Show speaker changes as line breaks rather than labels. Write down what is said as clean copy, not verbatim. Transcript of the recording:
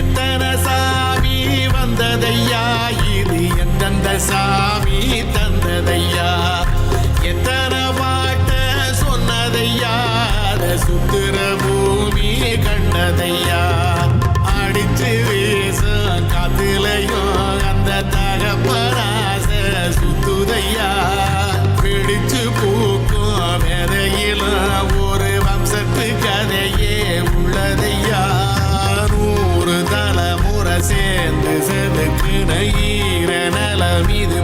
எத்தனை சாமி வந்ததையா, இது எந்தெந்த சாமி தந்ததையா, எத்தனை பாட்ட சொன்னதையா, அதை சுத்துற பூமி கண்டதையா, அடிச்சு வீசும் காத்துலையும் அந்த தகப்பராச சுத்துதையா, பிடிச்சு பூக்கும் வேதையிலும் ஒரு வம்சத்து கதையே உள்ளதையா, 100 தலைமுறை சேர்ந்து செதுக்குன ஈர நலம் இது